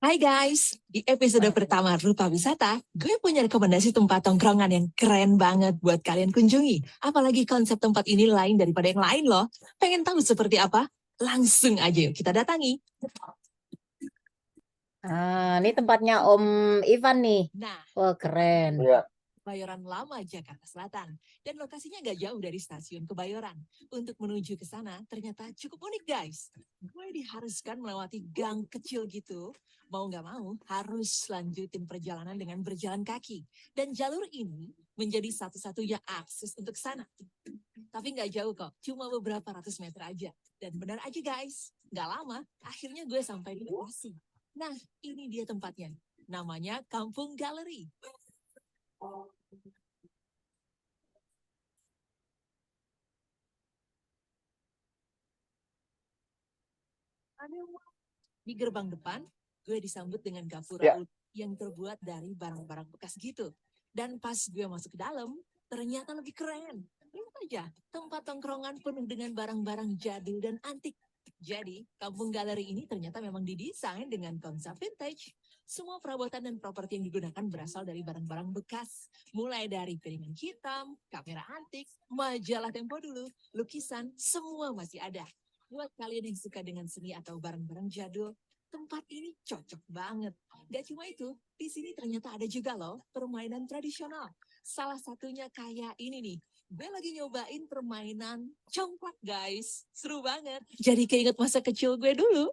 Hai guys, di episode pertama Rupa Wisata, gue punya rekomendasi tempat tongkrongan yang keren banget buat kalian kunjungi. Apalagi konsep tempat ini lain daripada yang lain loh. Pengen tahu seperti apa? Langsung aja yuk kita datangi. Ini tempatnya Om Ivan nih. Nah, Wah, keren. Kebayoran Lama, Jakarta Selatan. Dan lokasinya nggak jauh dari stasiun Kebayoran. Untuk menuju ke sana ternyata cukup unik guys. Gue diharuskan melewati gang kecil gitu. Mau nggak mau harus lanjutin perjalanan dengan berjalan kaki. Dan jalur ini menjadi satu-satunya akses untuk sana. Tapi nggak jauh kok, cuma beberapa ratus meter aja. Dan benar aja guys, nggak lama akhirnya gue sampai di lokasi. Nah, ini dia tempatnya. Namanya Kampung Galeri. Di gerbang depan, gue disambut dengan gapura yang terbuat dari barang-barang bekas gitu. Dan pas gue masuk ke dalam, ternyata lebih keren. Lihat aja, tempat tongkrongan penuh dengan barang-barang jadul dan antik. Jadi, kampung galeri ini ternyata memang didesain dengan konsep vintage. Semua perabotan dan properti yang digunakan berasal dari barang-barang bekas. Mulai dari piringan hitam, kamera antik, majalah Tempo dulu, lukisan, semua masih ada. Buat kalian yang suka dengan seni atau barang-barang jadul, tempat ini cocok banget. Gak cuma itu, di sini ternyata ada juga loh permainan tradisional. Salah satunya kayak ini nih. Gue lagi nyobain permainan congklak guys. Seru banget. Jadi keinget masa kecil gue dulu.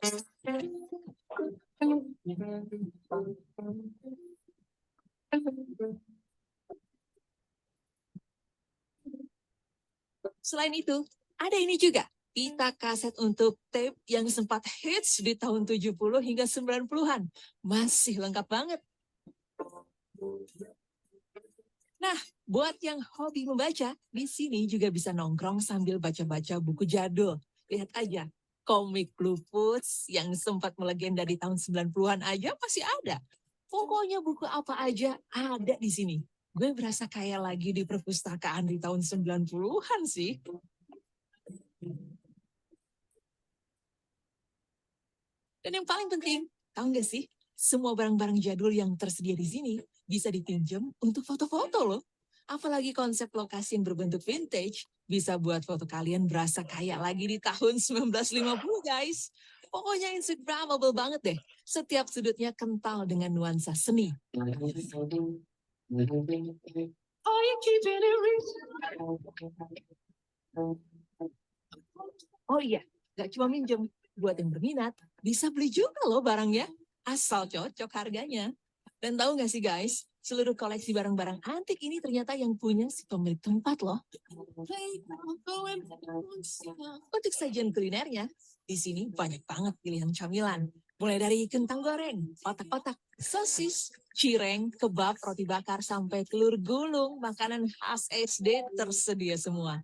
Selain itu, ada ini juga. Pita kaset untuk tape yang sempat hits di tahun 70 hingga 90-an. Masih lengkap banget. Nah, buat yang hobi membaca, di sini juga bisa nongkrong sambil baca-baca buku jadul. Lihat aja, komik Lupus yang sempat melegenda di tahun 90-an aja masih ada. Pokoknya buku apa aja ada di sini. Gue berasa kayak lagi di perpustakaan di tahun 90-an sih. Dan yang paling penting, tahu nggak sih, semua barang-barang jadul yang tersedia di sini bisa dipinjam untuk foto-foto loh. Apalagi konsep lokasi yang berbentuk vintage bisa buat foto kalian berasa kayak lagi di tahun 1950 guys. Pokoknya Instagramable banget deh. Setiap sudutnya kental dengan nuansa seni. Oh iya, gak cuma minjem. Buat yang berminat, bisa beli juga loh barangnya. Asal cocok harganya. Dan tahu gak sih guys, seluruh koleksi barang-barang antik ini ternyata yang punya si pemilik tempat loh. Untuk sajian kulinernya, di sini banyak banget pilihan camilan. Mulai dari kentang goreng, otak-otak, sosis, cireng, kebab, roti bakar, sampai telur gulung, makanan khas SD tersedia semua.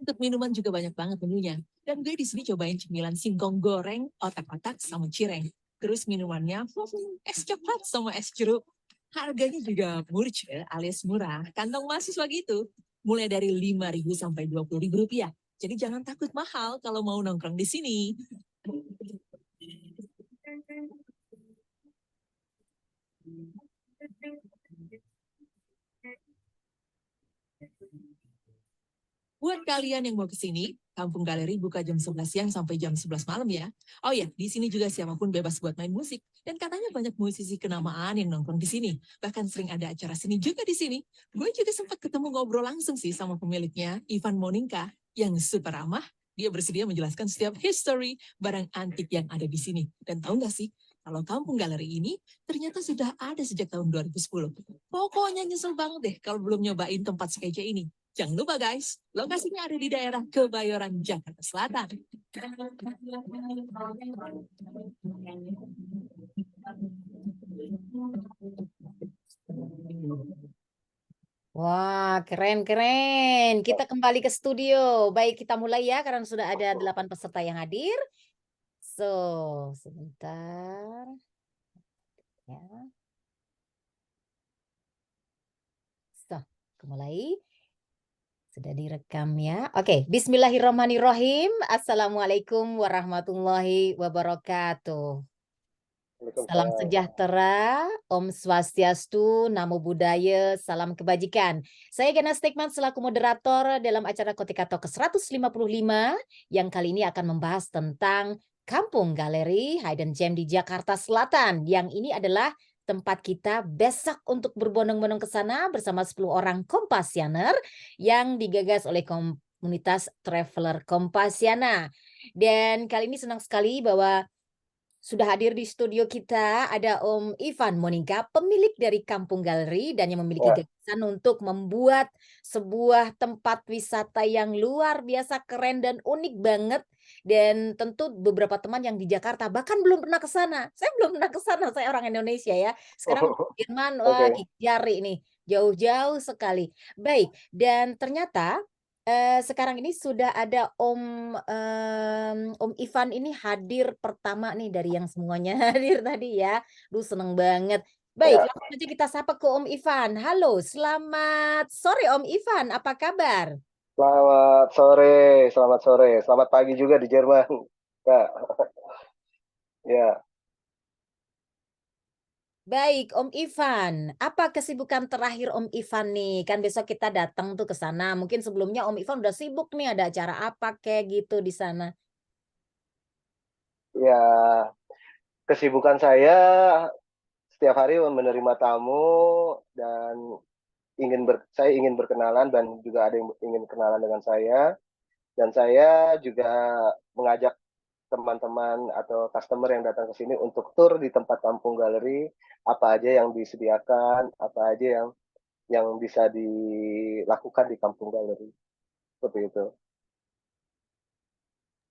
Untuk minuman juga banyak banget menunya. Dan gue di sini cobain cemilan singkong goreng, otak-otak, sama cireng. Terus minumannya es coklat sama es jeruk. Harganya juga murce alias murah. Kantong mahasiswa gitu. Mulai dari 5.000 sampai 20.000 rupiah. Jadi jangan takut mahal kalau mau nongkrong di sini. Buat kalian yang mau ke sini, Kampung Galeri buka jam 11 siang sampai jam 11 malam ya. Oh ya, di sini juga siapapun bebas buat main musik. Dan katanya banyak musisi kenamaan yang nongkrong di sini. Bahkan sering ada acara seni juga di sini. Gue juga sempat ketemu ngobrol langsung sih sama pemiliknya, Ivan Moninka, yang super ramah. Dia bersedia menjelaskan setiap history barang antik yang ada di sini. Dan tahu nggak sih, kalau Kampung Galeri ini ternyata sudah ada sejak tahun 2010. Pokoknya nyesel banget deh kalau belum nyobain tempat sekece ini. Jangan lupa guys, lokasinya ada di daerah Kebayoran, Jakarta Selatan. Wah, keren-keren. Kita kembali ke studio. Baik, kita mulai ya karena sudah ada 8 peserta yang hadir. So, sebentar. Ya. So, Mulai. Sudah direkam ya. Oke, Bismillahirrahmanirrahim. Assalamualaikum warahmatullahi wabarakatuh. Salam Waalaikumsalam. sejahtera, Om Swastiastu, Namo Buddhaya, salam kebajikan. Saya Gena Stigman selaku moderator dalam acara Kotika Talk ke-155 yang kali ini akan membahas tentang Kampung Galeri Hidden Gem di Jakarta Selatan. Yang ini adalah tempat kita besok untuk berbondong-bondong ke sana bersama 10 orang Kompassioner yang digagas oleh komunitas Traveler Kompasiana. Dan kali ini senang sekali bahwa sudah hadir di studio kita ada Om Ivan Monika, pemilik dari Kampung Galeri dan yang memiliki Ya, gagasan untuk membuat sebuah tempat wisata yang luar biasa keren dan unik banget. Dan tentu beberapa teman yang di Jakarta bahkan belum pernah ke sana. Saya belum pernah ke sana, saya orang Indonesia ya. Sekarang di Jerman, wah oke. gigit jari nih, jauh-jauh sekali. Baik, dan ternyata sekarang ini sudah ada Om Ivan ini hadir pertama nih dari yang semuanya hadir tadi ya. Duh seneng banget. Baik, Ya, langsung aja kita sapa ke Om Ivan. Halo, selamat sore Om Ivan, apa kabar? selamat sore, selamat sore, selamat pagi juga di Jerman, Kak. Ya, Baik, Om Ivan. Apa kesibukan terakhir Om Ivan nih? Kan besok kita datang tuh ke sana. Mungkin sebelumnya Om Ivan udah sibuk nih ada acara apa kayak gitu di sana. ya, kesibukan saya setiap hari menerima tamu dan saya ingin berkenalan dan juga ada yang ingin kenalan dengan saya dan saya juga mengajak teman-teman atau customer yang datang ke sini untuk tur di tempat Kampung Galeri, apa aja yang disediakan, apa aja yang bisa dilakukan di Kampung Galeri. Seperti itu.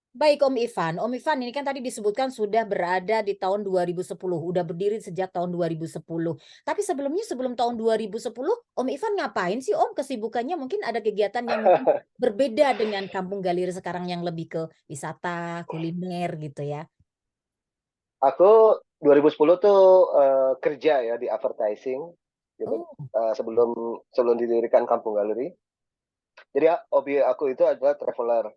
Baik Om Ivan. Om Ivan ini kan tadi disebutkan sudah berada di tahun 2010, udah berdiri sejak tahun 2010. Tapi sebelum tahun 2010, Om Ivan ngapain sih Om kesibukannya? Mungkin ada kegiatan yang mungkin berbeda dengan Kampung Galeri sekarang yang lebih ke wisata, kuliner gitu ya. Aku 2010 tuh kerja ya di advertising gitu Oh, sebelum sebelum didirikan Kampung Galeri. Jadi hobi aku itu adalah traveler.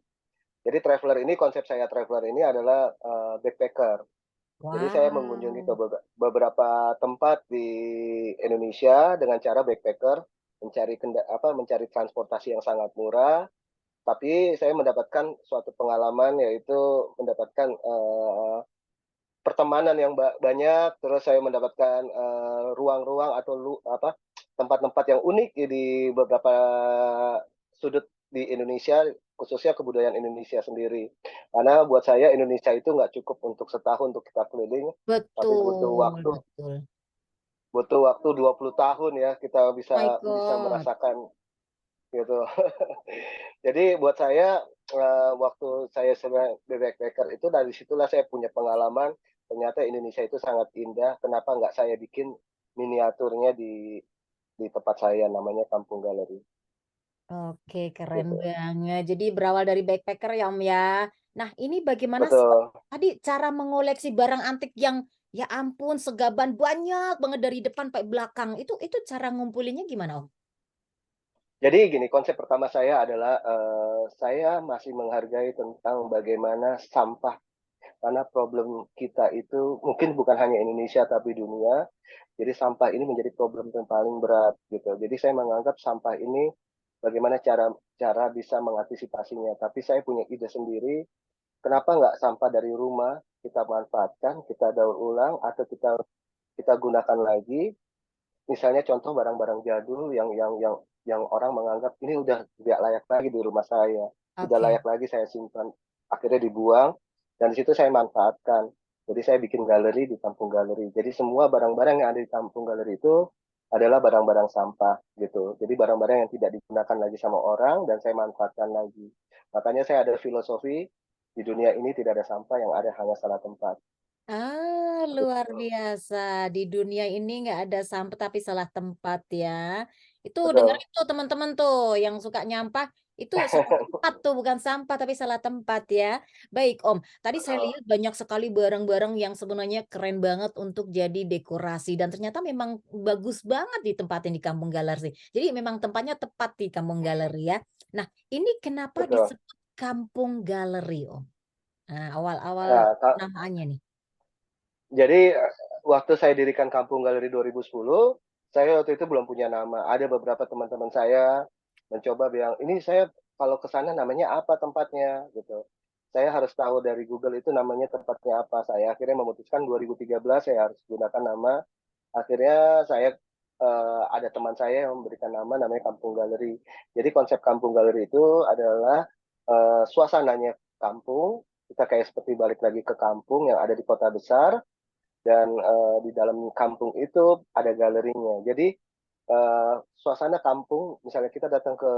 Jadi traveler ini konsep saya traveler ini adalah backpacker. Jadi saya mengunjungi ke wow. beberapa tempat di Indonesia dengan cara backpacker, mencari transportasi yang sangat murah, tapi saya mendapatkan suatu pengalaman yaitu mendapatkan pertemanan yang banyak, terus saya mendapatkan ruang-ruang atau tempat-tempat yang unik di beberapa sudut di Indonesia, khususnya kebudayaan Indonesia sendiri. Karena buat saya Indonesia itu nggak cukup untuk setahun untuk kita keliling, tapi Betul, betul. butuh waktu 20 tahun ya kita My bisa God. merasakan gitu. Jadi buat saya waktu saya sebagai backpacker itu dari situlah saya punya pengalaman ternyata Indonesia itu sangat indah. Kenapa nggak saya bikin miniaturnya di tempat saya namanya Kampung Galeri Oke, keren gitu. banget. Jadi berawal dari backpacker ya Om ya. Nah, ini bagaimana sih Om Betul. tadi cara mengoleksi barang antik yang ya ampun segaban banyak banget dari depan sampai belakang. Itu cara ngumpulinnya gimana Om? Jadi gini, konsep pertama saya adalah saya masih menghargai tentang bagaimana sampah karena problem kita itu mungkin bukan hanya Indonesia tapi dunia. Jadi sampah ini menjadi problem yang paling berat gitu. Jadi saya menganggap sampah ini bagaimana cara cara bisa mengantisipasinya. Tapi saya punya ide sendiri, kenapa nggak sampah dari rumah kita manfaatkan, kita daur ulang atau kita kita gunakan lagi. Misalnya contoh barang-barang jadul yang orang menganggap ini udah tidak layak lagi di rumah saya, tidak Oke. layak lagi saya simpan, akhirnya dibuang, dan di situ saya manfaatkan. Jadi saya bikin galeri di Kampung Galeri. Jadi semua barang-barang yang ada di Kampung Galeri itu adalah barang-barang sampah gitu. Jadi barang-barang yang tidak digunakan lagi sama orang dan saya manfaatkan lagi. Makanya saya ada filosofi di dunia ini tidak ada sampah yang ada hanya salah tempat. Ah, luar biasa. Di dunia ini nggak ada sampah tapi salah tempat ya. Itu dengar Betul. itu teman-teman tuh yang suka nyampah. Itu salah tempat tuh, bukan sampah tapi salah tempat ya. Baik Om, tadi saya Betul. lihat banyak sekali barang-barang yang sebenarnya keren banget untuk jadi dekorasi dan ternyata memang bagus banget ditempatin di Kampung Galeri. Jadi memang tempatnya tepat di Kampung Galeri ya. Nah, ini kenapa Betul. disebut Kampung Galeri Om? Nah, awal-awal Nah, namaannya nih. jadi waktu saya dirikan Kampung Galeri 2010, saya waktu itu belum punya nama. Ada beberapa teman-teman saya mencoba bilang, ini saya kalau ke sana namanya apa tempatnya gitu. Saya harus tahu dari Google itu namanya tempatnya apa. Saya akhirnya memutuskan 2013 saya harus gunakan nama. Akhirnya saya ada teman saya yang memberikan nama namanya Kampung Galeri. Jadi konsep Kampung Galeri itu adalah suasananya kampung, kita kayak seperti balik lagi ke kampung yang ada di kota besar dan di dalam kampung itu ada galerinya. Jadi suasana kampung, misalnya kita datang ke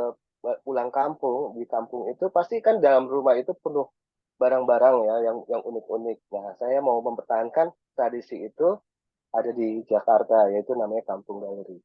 pulang kampung di kampung itu pasti kan dalam rumah itu penuh barang-barang ya yang unik-unik. Nah, saya mau mempertahankan tradisi itu ada di Jakarta yaitu namanya Kampung Galeri.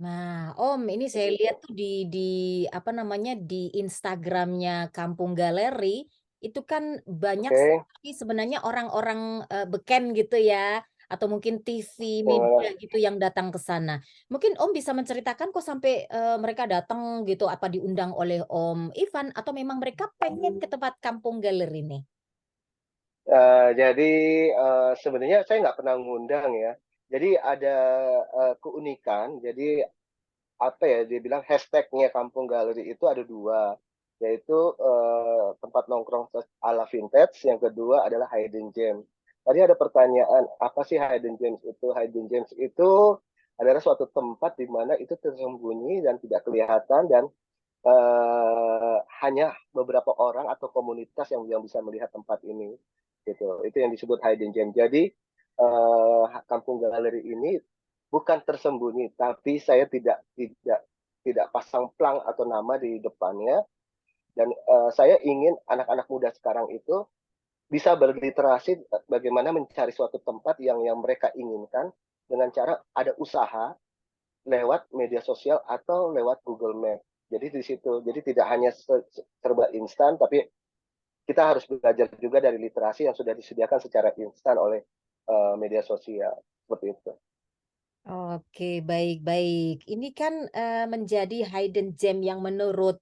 Nah, Om, ini saya Begitu. lihat tuh di apa namanya di Instagramnya Kampung Galeri itu kan banyak Oke. sekali sebenarnya orang-orang beken gitu ya, atau mungkin TV, Eh, media gitu yang datang ke sana. Mungkin Om bisa menceritakan kok sampai mereka datang gitu, apa diundang oleh Om Ivan atau memang mereka pengen ke tempat Kampung Galeri nih? jadi sebenarnya saya nggak pernah ngundang ya. Jadi ada keunikan. Jadi apa ya dia bilang hashtagnya Kampung Galeri itu ada dua, yaitu tempat nongkrong ala vintage, yang kedua adalah hidden gem. Tadi ada pertanyaan apa sih hidden gems itu? Hidden gems itu adalah suatu tempat di mana itu tersembunyi dan tidak kelihatan dan hanya beberapa orang atau komunitas yang bisa melihat tempat ini gitu. Itu yang disebut hidden gem. Jadi Kampung Galeri ini bukan tersembunyi, tapi saya tidak pasang plang atau nama di depannya. Dan saya ingin anak-anak muda sekarang itu bisa berliterasi bagaimana mencari suatu tempat yang mereka inginkan dengan cara ada usaha lewat media sosial atau lewat Google Map. Jadi di situ, jadi tidak hanya serba instan, tapi kita harus belajar juga dari literasi yang sudah disediakan secara instan oleh media sosial seperti itu. Oke, baik-baik. Ini kan menjadi hidden gem yang menurut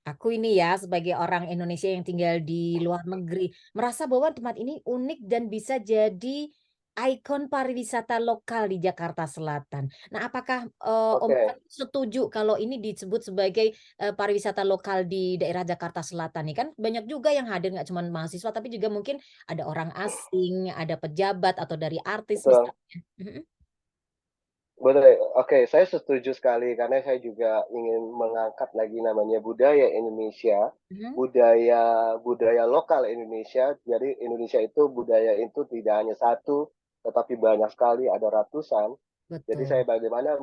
aku ini ya sebagai orang Indonesia yang tinggal di luar negeri merasa bahwa tempat ini unik dan bisa jadi ikon pariwisata lokal di Jakarta Selatan. Nah, apakah Om Oke, Ivan setuju kalau ini disebut sebagai pariwisata lokal di daerah Jakarta Selatan nih kan banyak juga yang hadir nggak cuma mahasiswa tapi juga mungkin ada orang asing, ada pejabat atau dari artis betul. misalnya. Mhm, Boleh, oke, saya setuju sekali karena saya juga ingin mengangkat lagi namanya budaya Indonesia, mhm, budaya budaya lokal Indonesia. Jadi Indonesia itu budaya itu tidak hanya satu, tetapi banyak sekali, ada ratusan. Jadi betul. saya bagaimana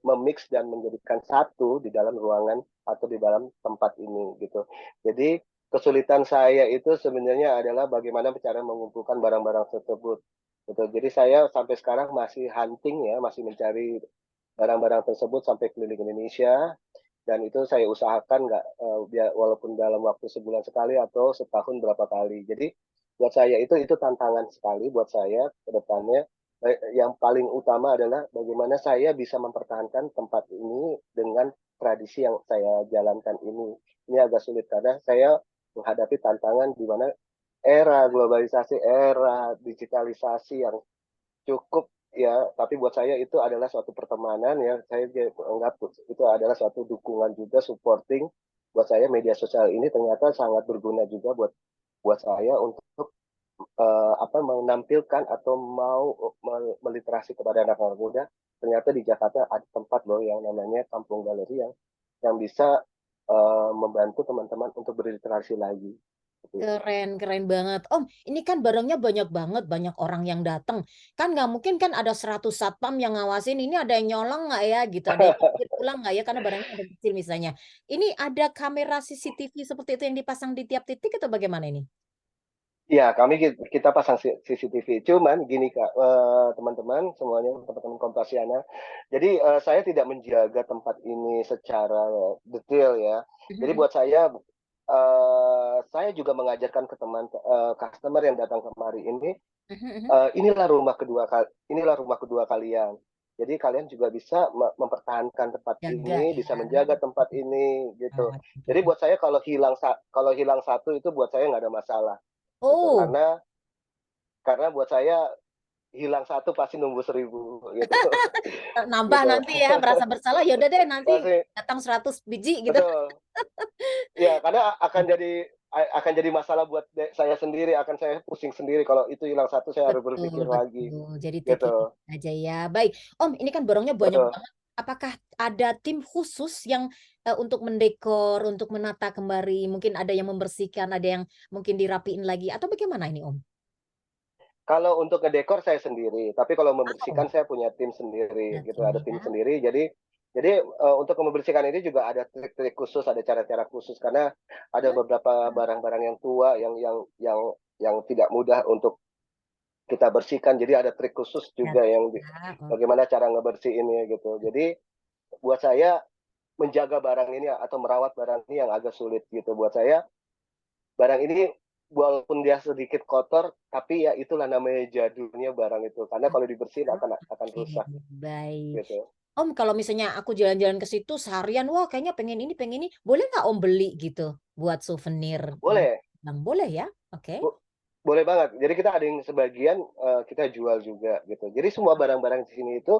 memix dan menjadikan satu di dalam ruangan atau di dalam tempat ini gitu. Jadi kesulitan saya itu sebenarnya adalah bagaimana cara mengumpulkan barang-barang tersebut. Gitu. Jadi saya sampai sekarang masih hunting ya, masih mencari barang-barang tersebut sampai keliling Indonesia dan itu saya usahakan nggak walaupun dalam waktu sebulan sekali atau setahun berapa kali. Jadi buat saya itu tantangan sekali buat saya ke depannya. Yang paling utama adalah bagaimana saya bisa mempertahankan tempat ini dengan tradisi yang saya jalankan ini. Ini agak sulit karena saya menghadapi tantangan di mana era globalisasi, era digitalisasi yang cukup ya, tapi buat saya itu adalah suatu pertemanan ya. Saya anggap itu adalah suatu dukungan juga, supporting. Buat saya media sosial ini ternyata sangat berguna juga buat buat saya untuk apa menampilkan atau mau meliterasi kepada anak-anak muda. Ternyata di Jakarta ada tempat loh yang namanya Kampung Galeri yang bisa membantu teman-teman untuk berliterasi lagi. Seperti itu. Keren, keren banget. Om, ini kan barangnya banyak banget, banyak orang yang datang. Kan nggak mungkin kan ada 100 satpam yang ngawasin, ini ada yang nyolong nggak ya gitu, ada yang pikir pulang nggak ya karena barangnya ada kecil misalnya. Ini ada kamera CCTV seperti itu yang dipasang di tiap titik atau bagaimana ini? Iya, kita pasang CCTV. Cuman gini Kak, teman-teman semuanya, teman-teman Kompasiana. Jadi saya tidak menjaga tempat ini secara detail ya. Jadi buat saya juga mengajarkan ke customer yang datang kemari ini, inilah rumah kedua kalian. Jadi kalian juga bisa mempertahankan tempat Jaga ini, ya. bisa menjaga tempat ini gitu. Ah, Jadi gitu. buat saya kalau hilang satu itu buat saya nggak ada masalah gitu. Oh, Karena buat saya hilang satu pasti nunggu 1000 gitu. nambah Gitu. nanti ya, merasa bersalah, ya udah deh nanti Pasti datang 100 biji gitu. betul. Ya, karena akan jadi masalah buat saya sendiri, akan saya pusing sendiri kalau itu hilang satu saya harus Betul, berpikir lagi betul. Jadi take it gitu. aja ya. Baik, Om, ini kan barangnya banyak Betul. banget. Apakah ada tim khusus yang untuk mendekor, untuk menata kembali? Mungkin ada yang membersihkan, ada yang mungkin dirapiin lagi, atau bagaimana ini, Om? Kalau untuk ngedekor saya sendiri, tapi kalau Oh, membersihkan saya punya tim ada sendiri gitu, ada timnya. tim sendiri. Jadi untuk membersihkan ini juga ada trik-trik khusus, ada cara-cara khusus karena ada Hmm, beberapa barang-barang yang tua yang tidak mudah untuk kita bersihkan. Jadi ada trik khusus ya, juga yang ya, oh. bagaimana cara ngebersihinnya gitu. Jadi buat saya menjaga barang ini atau merawat barang ini yang agak sulit gitu. Buat saya barang ini walaupun dia sedikit kotor, tapi ya itulah namanya jadulnya barang itu. Karena kalau dibersihin akan Oke, rusak baik. gitu. Om, kalau misalnya aku jalan-jalan ke situ seharian, wah kayaknya pengen ini, boleh nggak Om beli gitu buat souvenir? Boleh, Yang boleh ya? Oke. bo- boleh banget. Jadi kita ada yang sebagian kita jual juga gitu. Jadi semua barang-barang di sini itu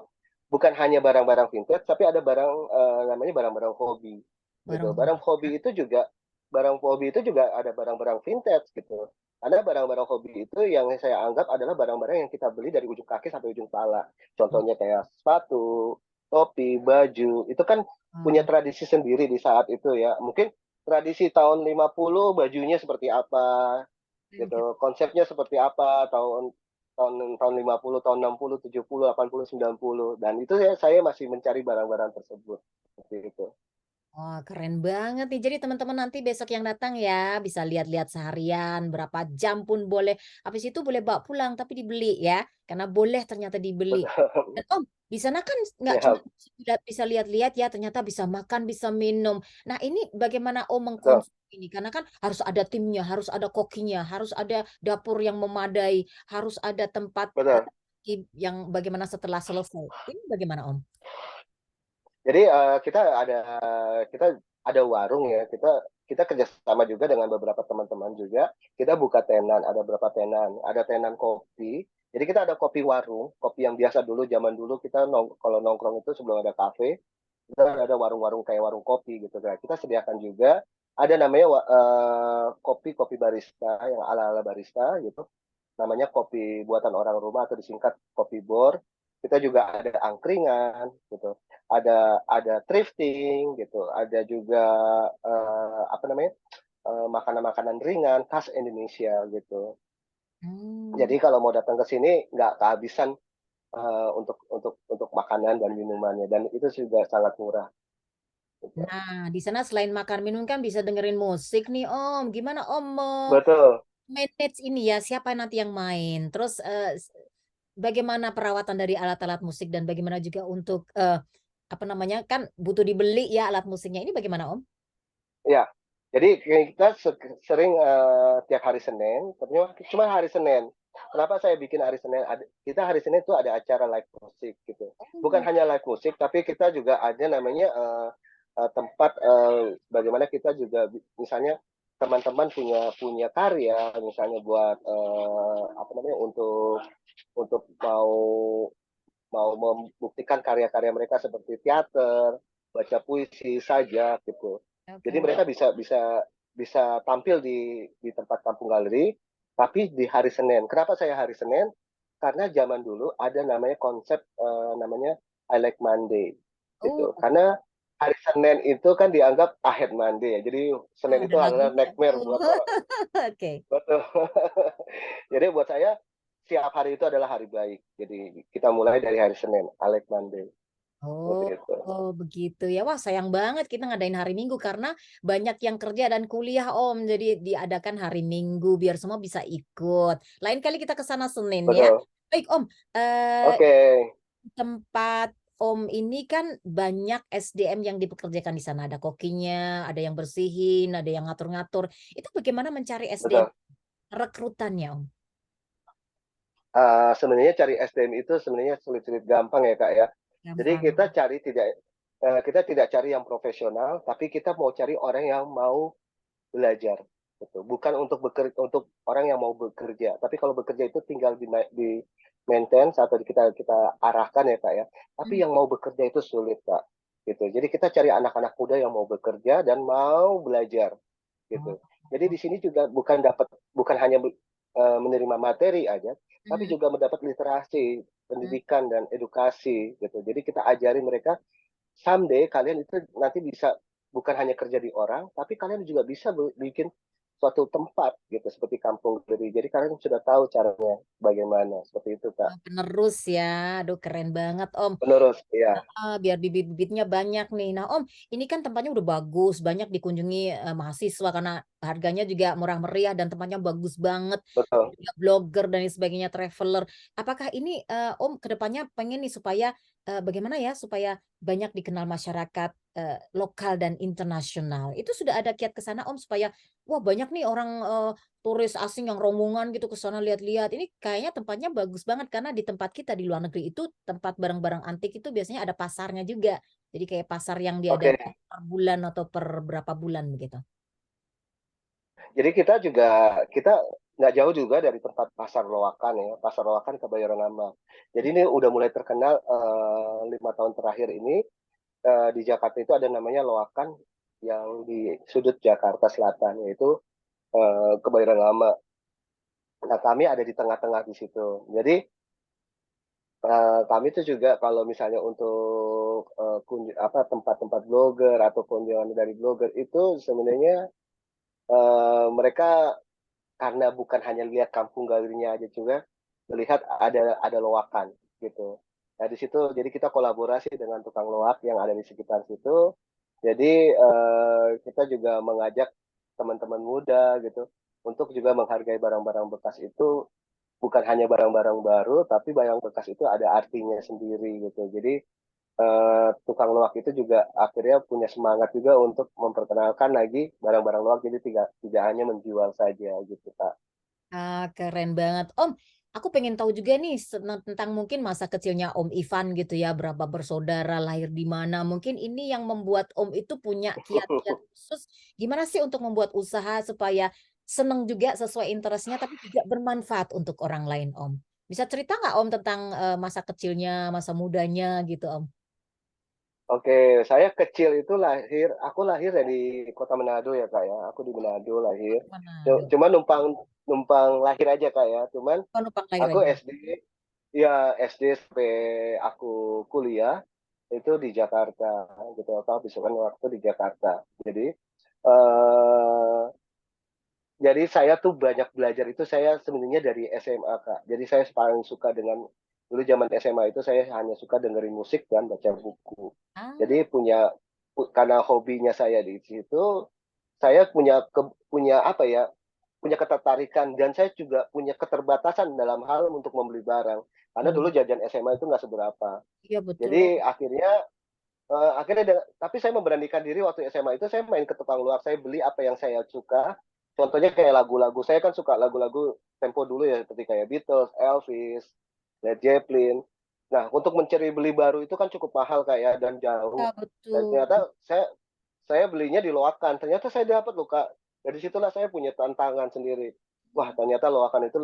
bukan hanya barang-barang vintage, tapi ada namanya barang-barang hobi gitu. Barang hobi. Barang hobi itu juga ada barang-barang vintage gitu. Ada barang-barang hobi itu yang saya anggap adalah barang-barang yang kita beli dari ujung kaki sampai ujung pala. Contohnya kayak sepatu, topi, baju, itu kan punya Oh, tradisi sendiri di saat itu ya. Mungkin tradisi tahun 50 bajunya seperti apa, gitu. gitu. Konsepnya seperti apa tahun tahun tahun 50, tahun 60, 70, 80, 90 dan itu saya masih mencari barang-barang tersebut. Seperti itu. Wah, keren banget nih. Jadi teman-teman nanti besok yang datang ya bisa lihat-lihat seharian, berapa jam pun boleh. Habis itu boleh bawa pulang tapi dibeli ya. Karena boleh ternyata dibeli. Dan Om, di sana kan nggak cuma Ya, bisa lihat-lihat ya, ternyata bisa makan, bisa minum. Nah, ini bagaimana Om betul, mengkonsumsi ini? Karena kan harus ada timnya, harus ada kokinya, harus ada dapur yang memadai, harus ada tempat betul. yang bagaimana setelah selesai. Ini bagaimana Om? Jadi kita ada warung ya. Kita kerjasama juga dengan beberapa teman-teman juga. Kita buka tenan, ada beberapa tenan, ada tenan kopi. Jadi kita ada kopi warung, kopi yang biasa dulu zaman dulu kita kalau nongkrong itu sebelum ada kafe, kita ada warung-warung kayak warung kopi gitu kan. Kita sediakan juga ada namanya kopi kopi barista yang ala-ala barista gitu. Namanya kopi buatan orang rumah atau disingkat kopi bor. Kita juga ada angkringan gitu. Ada thrifting gitu. Ada juga apa namanya? Makanan-makanan ringan khas Indonesia gitu. Hmm. Jadi kalau mau datang ke sini nggak kehabisan untuk makanan dan minumannya dan itu juga sangat murah. Gitu. Nah, di sana selain makan minum kan bisa dengerin musik nih Om. Gimana Om mau Betul. manage ini ya, siapa nanti yang main? Terus bagaimana perawatan dari alat-alat musik dan bagaimana juga untuk apa namanya kan butuh dibeli ya alat musiknya. Ini bagaimana Om? Ya, jadi kita sering tiap hari Senin, tapi cuma hari Senin. Kenapa saya bikin hari Senin? Kita hari Senin itu ada acara live musik gitu. Bukan Oh, hanya live musik, tapi kita juga ada namanya tempat bagaimana kita juga misalnya teman-teman punya punya karya, misalnya buat apa namanya untuk mau mau membuktikan karya-karya mereka seperti teater, baca puisi, saja gitu. Jadi oke. mereka bisa bisa bisa tampil di tempat kampung galeri, tapi di hari Senin. Kenapa saya hari Senin? Karena zaman dulu ada namanya konsep namanya I like Monday Oh, gitu. Karena hari Senin itu kan dianggap ahead Monday ya. Jadi Senin ada itu adalah lagunya nightmare tuh. buat orang. Oke. Betul. Jadi buat saya setiap hari itu adalah hari baik. Jadi kita mulai dari hari Senin, I like Monday. Oh, seperti itu. oh begitu ya. Wah, sayang banget kita ngadain hari Minggu karena banyak yang kerja dan kuliah, Om. Jadi diadakan hari Minggu biar semua bisa ikut. Lain kali kita ke sana Senin ya. Betul. Baik, Om. Oke. Tempat Om ini kan banyak SDM yang dipekerjakan di sana. Ada kokinya, ada yang bersihin, ada yang ngatur-ngatur. Itu bagaimana mencari SDM Betul. rekrutannya, Om? Sebenarnya cari SDM itu sebenarnya sulit-sulit gampang ya, Kak, ya. Jadi Gampang. kita tidak cari yang profesional, tapi kita mau cari orang yang mau belajar, gitu. Bukan untuk orang yang mau bekerja, tapi kalau bekerja itu tinggal di maintenance atau kita kita arahkan ya, Kak, ya. Tapi Hmm. yang mau bekerja itu sulit, Kak, gitu. Jadi kita cari anak-anak muda yang mau bekerja dan mau belajar, gitu. Jadi di sini juga bukan hanya menerima materi aja, tapi Mhm. juga mendapat literasi, Mhm. pendidikan dan edukasi gitu. Jadi kita ajari mereka someday kalian itu nanti bisa bukan hanya kerja di orang, tapi kalian juga bisa bikin suatu tempat gitu seperti kampung sendiri. Jadi kalian sudah tahu caranya bagaimana seperti itu, Kak. Oh, penerus ya. Aduh, keren banget, Om. Penerus, ya, Biar bibit-bibitnya banyak nih. Nah, Om, ini kan tempatnya udah bagus, banyak dikunjungi mahasiswa karena harganya juga murah meriah dan tempatnya bagus banget. betul. Juga blogger dan lain sebagainya, traveler. Apakah ini Om kedepannya pengen nih supaya bagaimana ya supaya banyak dikenal masyarakat lokal dan internasional. Itu sudah ada kiat ke sana Om supaya wah banyak nih orang turis asing yang rombongan gitu ke sana lihat-lihat. Ini kayaknya tempatnya bagus banget karena di tempat kita di luar negeri itu tempat barang-barang antik itu biasanya ada pasarnya juga. Jadi kayak pasar yang Oke. diadakan per bulan atau per berapa bulan begitu. Jadi kita nggak jauh juga dari tempat pasar Loakan ya, pasar Loakan Kebayoran Lama. Jadi ini udah mulai terkenal 5 tahun terakhir ini di Jakarta itu ada namanya Loakan yang di sudut Jakarta Selatan yaitu Kebayoran Lama. Nah, kami ada di tengah-tengah di situ. Jadi kami itu juga kalau misalnya untuk tempat-tempat blogger atau kunjungan dari blogger itu sebenarnya mereka karena bukan hanya lihat kampung galerinya aja juga melihat ada loakan gitu. Nah, di situ jadi kita kolaborasi dengan tukang loak yang ada di sekitar situ. Jadi kita juga mengajak teman-teman muda gitu untuk juga menghargai barang-barang bekas itu bukan hanya barang-barang baru tapi barang bekas itu ada artinya sendiri gitu. Jadi tukang loak itu juga akhirnya punya semangat juga untuk memperkenalkan lagi barang-barang loak jadi tidak tidak hanya menjual saja gitu, Kak. Keren banget. Om, aku pengen tahu juga nih tentang mungkin masa kecilnya Om Ivan gitu ya, berapa bersaudara, lahir di mana. Mungkin ini yang membuat Om itu punya kiat-kiat khusus. Gimana sih untuk membuat usaha supaya seneng juga sesuai interestnya, tapi juga bermanfaat untuk orang lain, Om. Bisa cerita nggak Om tentang masa kecilnya, masa mudanya gitu, Om? Oke, saya kecil itu aku lahir dari kota Manado ya Kak ya. Aku di Manado lahir. Manado. Cuma numpang numpang lahir aja Kak ya. Cuman Oh, numpang lahir aku aja. SD sampai aku kuliah itu di Jakarta gitu. Aku habiskan waktu di Jakarta. Eh jadi saya tuh banyak belajar itu saya sebenarnya dari SMA Kak. Jadi saya paling suka dengan dulu zaman SMA itu saya hanya suka dengerin musik dan baca buku. Ah, Jadi karena hobinya saya di situ, saya punya apa ya, punya ketertarikan dan saya juga punya keterbatasan dalam hal untuk membeli barang. Karena oh, dulu jajan SMA itu nggak seberapa. iya betul. Jadi tapi saya memberanikan diri waktu SMA itu saya main ke tukang luar, saya beli apa yang saya suka. Contohnya kayak lagu-lagu, saya kan suka lagu-lagu tempo dulu ya, seperti kayak Beatles, Elvis, Led Zeppelin. Nah, untuk mencari beli baru itu kan cukup mahal kayak dan Ya, jauh. Dan betul. ternyata saya belinya di Loakan. Ternyata saya dapat loh Kak. Dari situlah saya punya tantangan sendiri. Wah, ternyata Loakan itu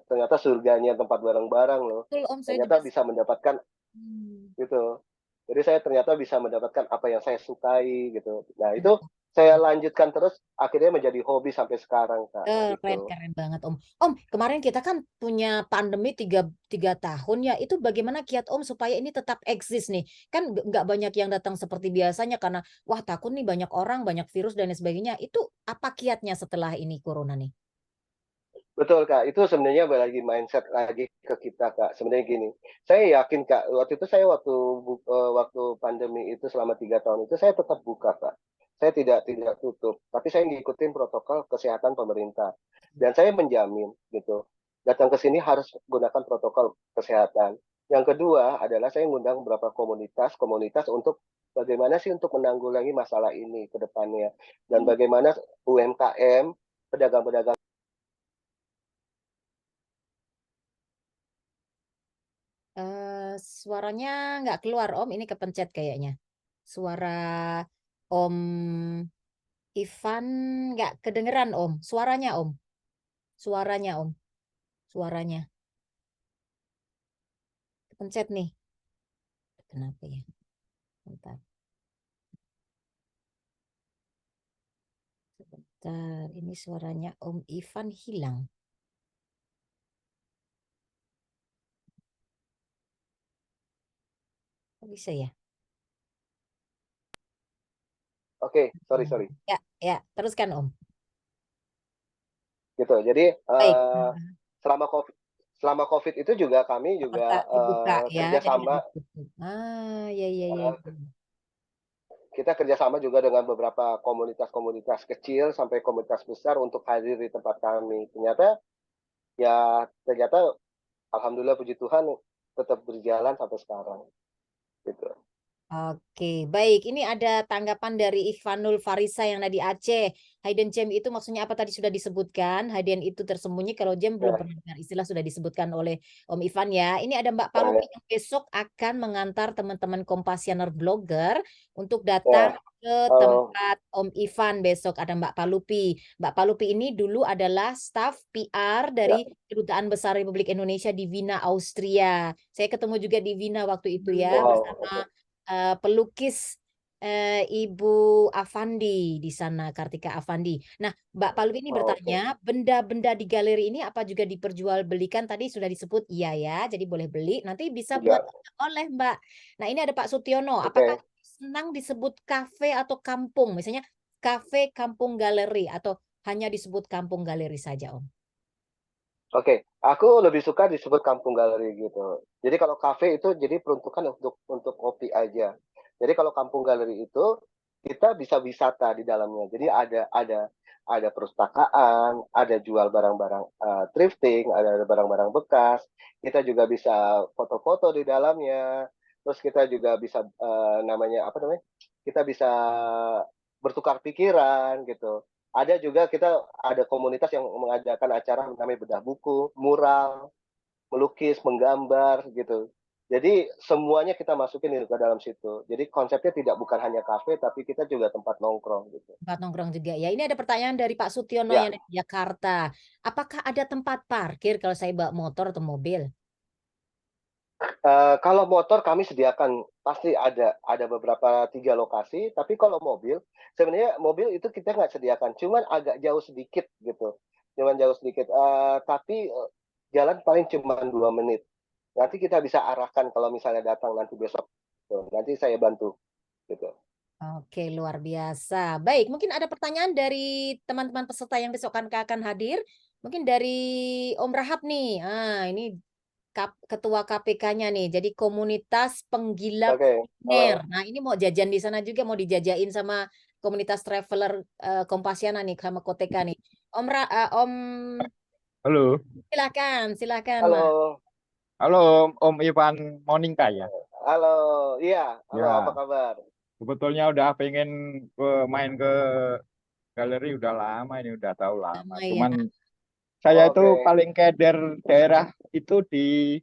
ternyata surganya tempat barang-barang loh. Betul, Om, saya juga. Ternyata bisa mendapatkan Hmm. gitu. Jadi saya ternyata bisa mendapatkan apa yang saya sukai gitu. Nah, itu saya lanjutkan terus akhirnya menjadi hobi sampai sekarang, Kak, Keren, gitu. keren banget Om. Om, kemarin kita kan punya pandemi tiga tahun ya. Itu bagaimana kiat Om supaya ini tetap eksis nih? Kan nggak banyak yang datang seperti biasanya karena wah takut nih banyak orang, banyak virus dan lain sebagainya. Itu apa kiatnya setelah ini corona nih? Betul Kak, itu sebenarnya lagi mindset lagi ke kita Kak. Sebenarnya gini, saya yakin Kak, waktu pandemi itu selama 3 tahun itu saya tetap buka Kak. Saya tidak tutup, tapi saya ngikutin protokol kesehatan pemerintah. Dan saya menjamin gitu, datang ke sini harus gunakan protokol kesehatan. Yang kedua adalah saya ngundang beberapa komunitas untuk bagaimana sih untuk menanggulangi masalah ini ke depannya. Dan bagaimana UMKM, pedagang-pedagang. Suaranya nggak keluar Om, ini kepencet kayaknya. Suara Om Ivan nggak kedengeran Om. Suaranya Om. Suaranya Om. Suaranya. Kepencet nih. Kenapa ya? Bentar. Sebentar. Ini suaranya Om Ivan hilang. Kok bisa ya? Oke, sorry. Ya, teruskan Om. Gitu. Jadi Baik. selama COVID itu juga kami juga Dibuka ya, jadi nggak kerjasama ditutup. Ya. kita kerjasama juga dengan beberapa komunitas-komunitas kecil sampai komunitas besar untuk hadir di tempat kami. Ternyata alhamdulillah puji Tuhan tetap berjalan sampai sekarang. Gitu. Oke, baik. Ini ada tanggapan dari Ivanul Farisa yang ada di Aceh. Hidden gem itu maksudnya apa tadi sudah disebutkan. Hidden itu tersembunyi. Kalau gem belum Ya, pernah dengar istilah sudah disebutkan oleh Om Ivan ya. Ini ada Mbak ya, Palupi yang besok akan mengantar teman-teman Kompasianer Blogger untuk datang ya. ke Oh, tempat Om Ivan besok. Ada Mbak Palupi. Mbak Palupi ini dulu adalah staf PR ya. dari Kedutaan Besar Republik Indonesia di Wina, Austria. Saya ketemu juga di Wina waktu itu ya Wow, bersama oke. pelukis Ibu Afandi di sana, Kartika Afandi. Nah, Mbak Palu ini Oh, bertanya, oke. benda-benda di galeri ini apa juga diperjualbelikan? Tadi sudah disebut iya ya, jadi boleh beli. Nanti bisa buat Ya, oleh Mbak. Nah, ini ada Pak Sutiono. Apakah oke. senang disebut kafe atau kampung? Misalnya kafe kampung galeri atau hanya disebut kampung galeri saja, Om? Oke, aku lebih suka disebut kampung galeri gitu. Jadi kalau kafe itu jadi peruntukan untuk kopi aja. Jadi kalau kampung galeri itu kita bisa wisata di dalamnya. Jadi ada perpustakaan, ada jual barang-barang thrifting, ada barang-barang bekas. Kita juga bisa foto-foto di dalamnya. Terus kita juga bisa namanya apa namanya? Kita bisa bertukar pikiran gitu. Ada juga kita ada komunitas yang mengadakan acara namanya bedah buku, mural, melukis, menggambar gitu. Jadi semuanya kita masukin ke dalam situ. Jadi konsepnya bukan hanya kafe, tapi kita juga tempat nongkrong gitu. Tempat nongkrong juga ya. Ini ada pertanyaan dari Pak Sutiono Ya, yang di Jakarta. Apakah ada tempat parkir kalau saya bawa motor atau mobil? kalau motor kami sediakan pasti ada beberapa 3 lokasi. Tapi kalau mobil, sebenarnya mobil itu kita nggak sediakan, cuman agak jauh sedikit gitu. Cuman jauh sedikit. Tapi jalan paling cuma 2 menit. Nanti kita bisa arahkan kalau misalnya datang nanti besok. Tuh, nanti saya bantu gitu. Oke, luar biasa. Baik, mungkin ada pertanyaan dari teman-teman peserta yang besok akan hadir. Mungkin dari Om Rahab nih. Ini ketua KPK-nya nih. Jadi komunitas penggila Oke, kuliner. halo. Nah, ini mau jajan di sana juga mau dijajain sama komunitas traveler Kompasiana nih sama Koteka nih. Om Halo, silakan Mas. Halo. halo Om Ivan Monika ya. Halo. Iya, halo, apa Ya, kabar? sebetulnya udah pengen main ke galeri udah lama ini udah tahu lama. Sama ya. Cuman saya itu Oke. paling keder daerah itu di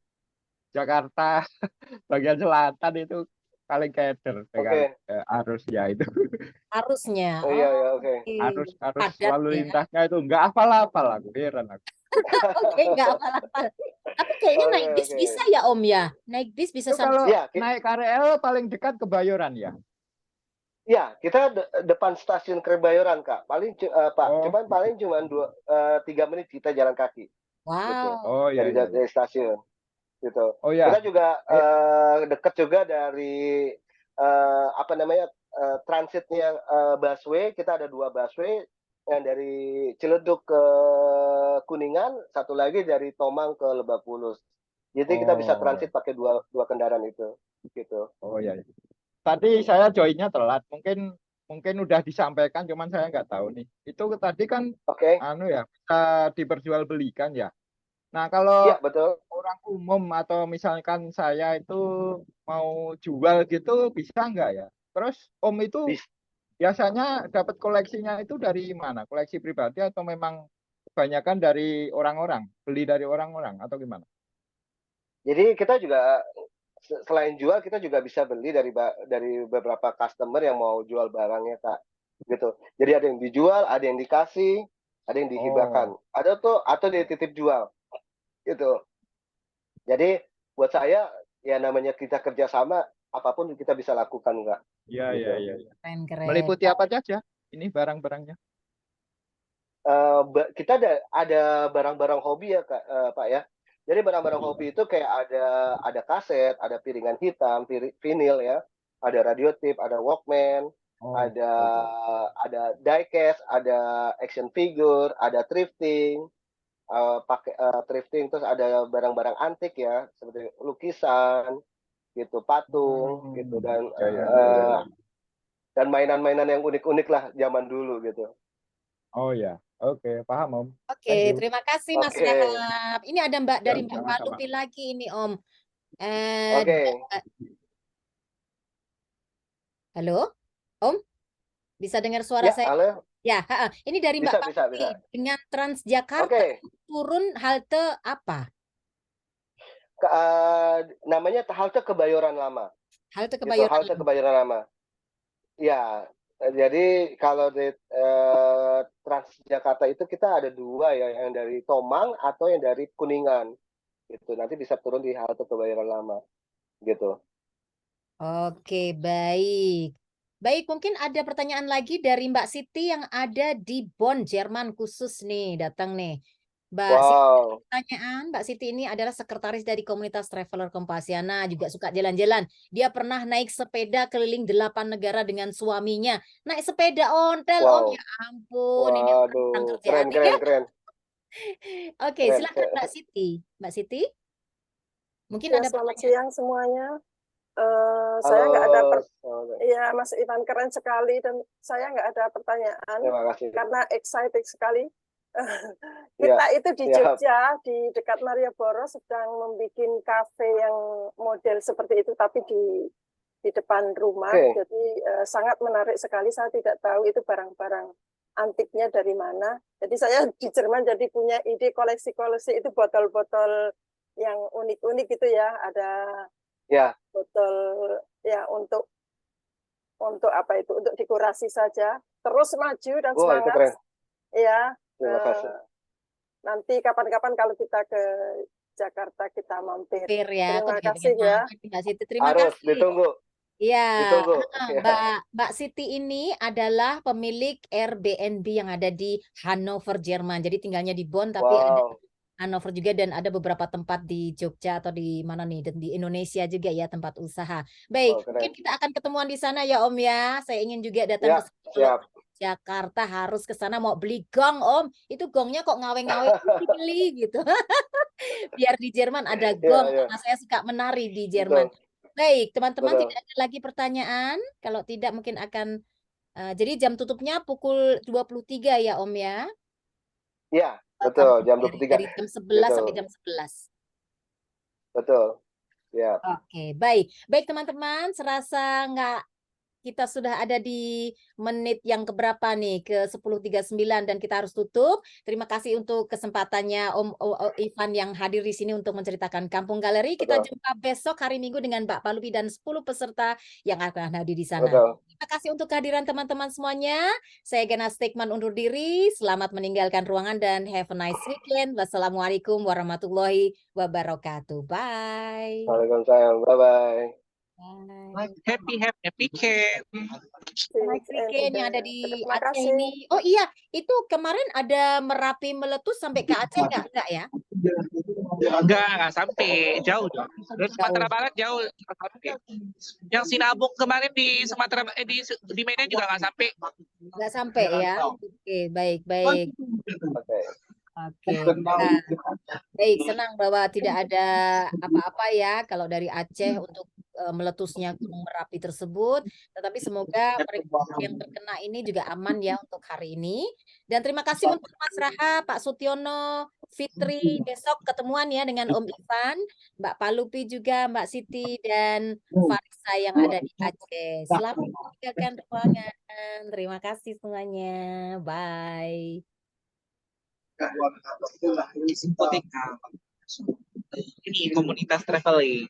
Jakarta bagian selatan itu paling keder dengan Oke. arus ya itu. Harusnya. Oh, iya, Oh, ya, oke. oke. Arus Padat lalu ya. lintasnya itu nggak hafal-hafal aku heran aku. Oke, nggak apa-apa. Tapi kayaknya Oke, naik bis oke. bisa ya Om ya. Naik bis bisa Itu sampai. kalau Iya, naik KRL paling dekat ke Bayoran ya. kita depan stasiun Kebayoran, Kak. Pak, Oh, paling cuman 3 menit kita jalan kaki gitu. Wow. oh ya ya ya. Dari stasiun gitu. Oh Kita ya. juga Eh, dekat juga dari apa namanya transitnya busway. Kita ada 2 busway yang dari Ciledug ke Kuningan, satu lagi dari Tomang ke Lebak Bulus. Jadi kita bisa Oh, transit pakai dua kendaraan itu, gitu. oh ya. Tadi saya joinnya telat. Mungkin udah disampaikan, cuman saya nggak tahu nih. Itu tadi kan Oke, anu ya, bisa diperjualbelikan ya. Nah, kalau iya betul. orang umum atau misalkan saya itu mau jual gitu bisa nggak ya? Terus Om itu Bis- biasanya dapat koleksinya itu dari mana? Koleksi pribadi atau memang kebanyakan dari orang-orang, beli dari orang-orang atau gimana? Jadi kita juga selain jual, kita juga bisa beli dari beberapa customer yang mau jual barangnya, Kak. Gitu. Jadi ada yang dijual, ada yang dikasih, ada yang dihibahkan. Oh, Ada tuh atau dititip jual, gitu. Jadi buat saya ya namanya kita kerjasama, apapun kita bisa lakukan, Kak. iya iya Gitu. iya. Keren-keren. Meliputi apa saja? Ini barang-barangnya. Kita ada barang-barang hobi ya, Kak, Pak ya. Jadi barang-barang hobi itu kayak ada kaset, ada piringan hitam, vinil ya, ada radio tape, ada Walkman, Oh, ada oke. ada diecast, ada action figure, ada thrifting, pakai thrifting, terus ada barang-barang antik ya, seperti lukisan, gitu, patung, gitu, Ya ya ya ya ya. dan mainan-mainan yang unik-unik lah zaman dulu gitu. Oh ya, oke, paham Om. Thank Oke, you. terima kasih Mas Oke, Rahab. Ini ada dari Ya, Mbak sama-sama. Palupi lagi ini Om. Eh, oke, halo, Om, bisa dengar suara ya, saya? halo, Ya, ini dari Mbak bisa, bisa, Palupi. bisa. Dengan Transjakarta Oke, turun halte apa? namanya halte Kebayoran Lama, Halte gitu, Kebayoran halte Lama. Kebayoran Lama. Ya, jadi kalau di Transjakarta itu kita ada dua ya, yang dari Tomang atau yang dari Kuningan, gitu. Nanti bisa turun di halte Kebayoran Lama, gitu. Oke, baik. Baik, mungkin ada pertanyaan lagi dari Mbak Siti yang ada di Bonn, Jerman khusus nih, datang nih. Mbak Siti, Wow, pertanyaan, Mbak Siti ini adalah sekretaris dari komunitas Traveler Kompasiana, juga suka jalan-jalan. Dia pernah naik sepeda keliling 8 negara dengan suaminya. Naik sepeda ontel, Om, wow, ya ampun, ini orang waduh, kerjaan keren, ya. keren, keren, Oke, keren. silakan Mbak Siti. Mbak Siti, mungkin Ya, ada selamat pertanyaan. siang semuanya. Saya nggak ada Halo, ya Mas Ivan keren sekali dan saya nggak ada pertanyaan terima kasih. karena excited sekali. Ya, Kita itu di ya, Jogja di dekat Malioboro sedang membuat kafe yang model seperti itu tapi di depan rumah. oke. Jadi sangat menarik sekali. Saya tidak tahu itu barang-barang antiknya dari mana. Jadi saya di Jerman jadi punya ide koleksi-koleksi itu botol-botol yang unik-unik gitu ya. Ada Ya, botol ya untuk apa itu? Untuk dekorasi saja. Terus maju dan wah itu semangat. keren. Ya, Terima kasih. nanti kapan-kapan kalau kita ke Jakarta kita mampir. Mampir ya, aku Terima juga kasih pengen ya. mampir Mbak Siti. Terima Harus kasih. ditunggu, Iya, ditunggu. Ya, Mbak Siti ini adalah pemilik Airbnb yang ada di Hannover, Jerman. Jadi tinggalnya di Bonn, tapi ada wow, Hannover juga dan ada beberapa tempat di Jogja atau di mana nih, dan di Indonesia juga ya tempat usaha. wow Baik, mungkin keren. kita akan ketemuan di sana ya Om ya. Saya ingin juga datang ke Ya, sana. Kalau siap. Jakarta harus ke sana mau beli gong Om. Itu gongnya kok ngawe-ngawe dibeli gitu. Biar di Jerman ada Ya, gong ya, karena saya suka menari di Jerman. betul, Baik, teman-teman betul. tidak ada lagi pertanyaan. Kalau tidak mungkin akan jadi jam tutupnya pukul 23 ya Om ya. Ya, Kamu betul. Jam dari 23, jam 11 gitu. sampai jam 11. Betul. Ya, Oke, baik. Baik teman-teman, serasa nggak kita sudah ada di menit yang keberapa nih? Ke 10.39 dan kita harus tutup. Terima kasih untuk kesempatannya Om Ivan yang hadir di sini untuk menceritakan Kampung Galeri. Kita betul, jumpa besok hari Minggu dengan Mbak Palupi dan 10 peserta yang akan hadir di sana. betul. Terima kasih untuk kehadiran teman-teman semuanya. Saya Gena Stekman undur diri. Selamat meninggalkan ruangan dan have a nice weekend. Wassalamualaikum warahmatullahi wabarakatuh. Bye. Waalaikumsalam. Bye-bye. Bye. Happy weekend. Nice weekend yang ada di Terima Aceh kasih. ini. Oh iya, itu kemarin ada Merapi meletus sampai ke Aceh nggak ya? Enggak sampai jauh. Dari Sumatera Jauh. Barat jauh nggak sampai. Yang Sinabung kemarin di Sumatera di Medan juga nggak sampai. Nggak sampai ya? Oke, baik, baik. Oke. Oke. Nah, baik, senang bahwa tidak ada apa-apa ya kalau dari Aceh untuk meletusnya Gunung Merapi tersebut. Tetapi semoga mereka yang terkena ini juga aman ya untuk hari ini. Dan terima kasih untuk Mas Raha, Pak Sutiono, Fitri. Besok ketemuan ya dengan Om Ivan, Mbak Palupi juga, Mbak Siti, dan Farisa yang ada di Aceh. Selamat meninggalkan ruangan. Terima kasih semuanya. Bye. Ini komunitas traveling.